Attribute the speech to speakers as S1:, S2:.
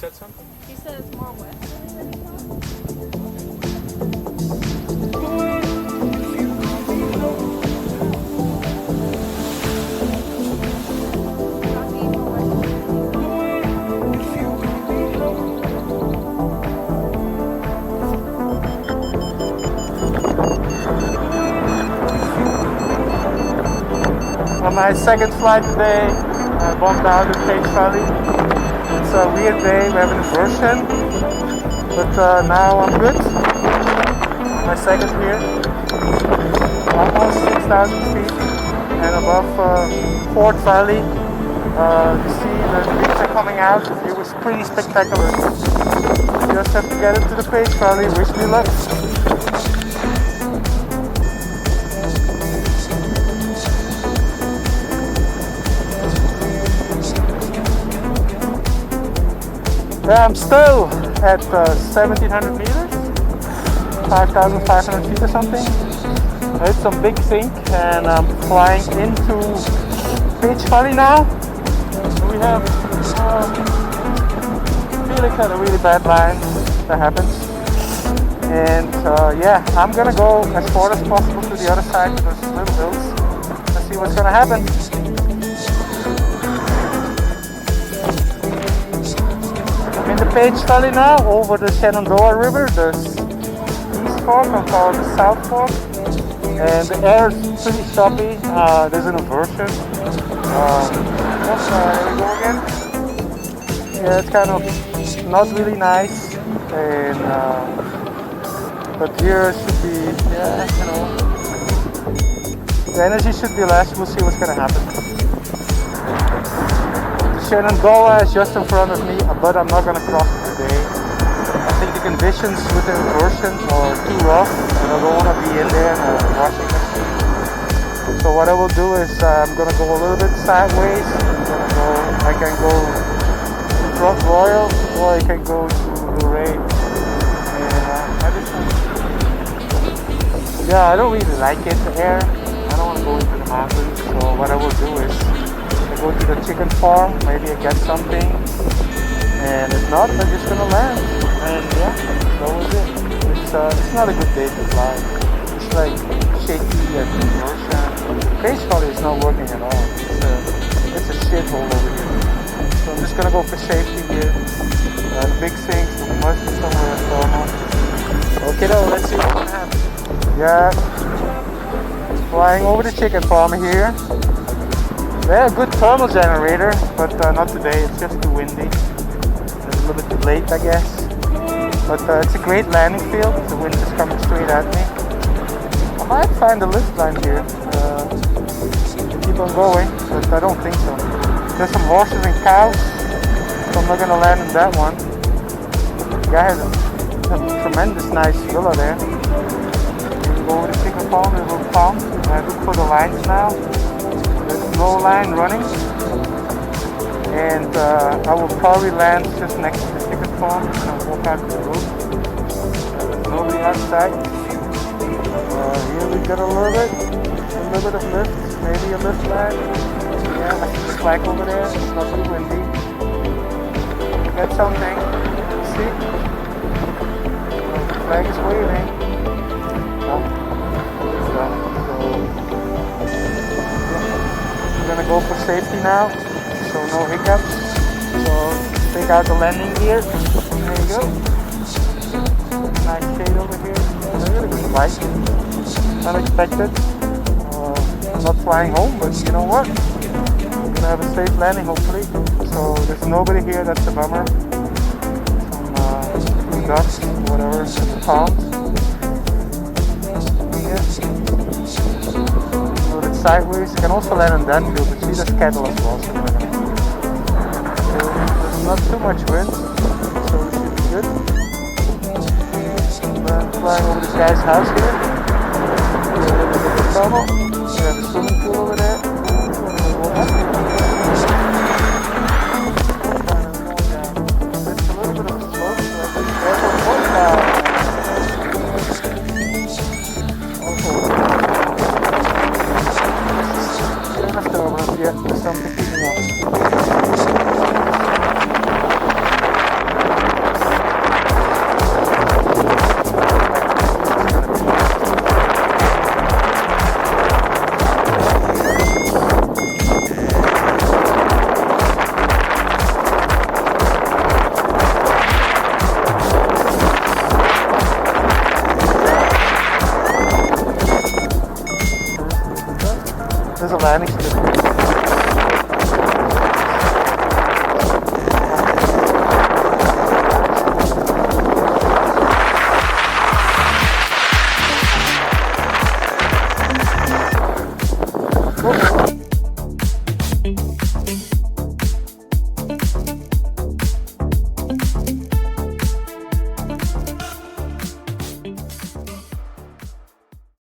S1: Said something?
S2: He says more westerly than he thought.
S3: On my second flight today, I bumped out in Page Valley. It's a weird day, we have an inversion, but now I'm good. My second here, almost 6,000 feet, and above Fort Valley, you see the leaves are coming out. It was pretty spectacular. Just have to get into the Page Valley, wish me luck. Yeah, I'm still at 1,700 meters, 5,500 feet or something. It's some big sink, and I'm flying into Page Valley now. We have really bad line that happens, and yeah, I'm gonna go as far as possible to the other side to those little hills and see what's gonna happen. In the Page Valley now, over the Shenandoah River, the East Fork, I call it the South Fork, and the air is pretty choppy. There's an inversion. There we go again. Yeah, it's kind of not really nice, and but here it should be, yeah, you know, the energy should be less. We'll see what's gonna happen. Shenandoah is just in front of me, but I'm not going to cross it today. I think the conditions with the inversion are too rough, and I don't want to be in there and rushing it. So what I will do is I'm going to go a little bit sideways. I can go to Front Royal, or I can go to Luray. Yeah, I don't really like it, the air. I don't want to go into the mountains, so what I will do is go to the chicken farm, maybe I get something, and if not, I'm just gonna land, and yeah, that was it. It's not a good day to fly. It's like shaky and inversion. Page Valley is not working at all. It's a shithole over here. So I'm just gonna go for safety here. The big sinks, we must be somewhere normal. Okay though, let's see what's gonna happen. Yeah, flying over the chicken farm here. Yeah, a good thermal generator, but not today, it's just too windy. It's a little bit too late, I guess. But it's a great landing field, the wind is coming straight at me. I might find a lift line here, keep on going, but I don't think so. There's some horses and cows, so I'm not going to land in that one. The guy has a tremendous nice villa there. We go over the chicken farm, the little farm, and I look for the lines now. There's no line running, and I will probably land just next to the chicken farm and walk out to the roof. There's nobody outside. Here we got a little bit of lift, maybe a lift line. Yeah, I see the flag over there, it's not too windy. We got something, see? The flag is waving. Gonna go for safety now, so no hiccups. So take out the landing gear. There you go. Nice shade over here. A really good flight. Unexpected. I'm not flying home, but you know what? We're gonna have a safe landing hopefully. So there's nobody here. That's a bummer. Some ducks, whatever, in the pond. Sideways, you can also land on that field, but see there's cattle as well, so there's not too much wind, so it should be good. I'm flying over this guy's house here. We have a swimming pool over there.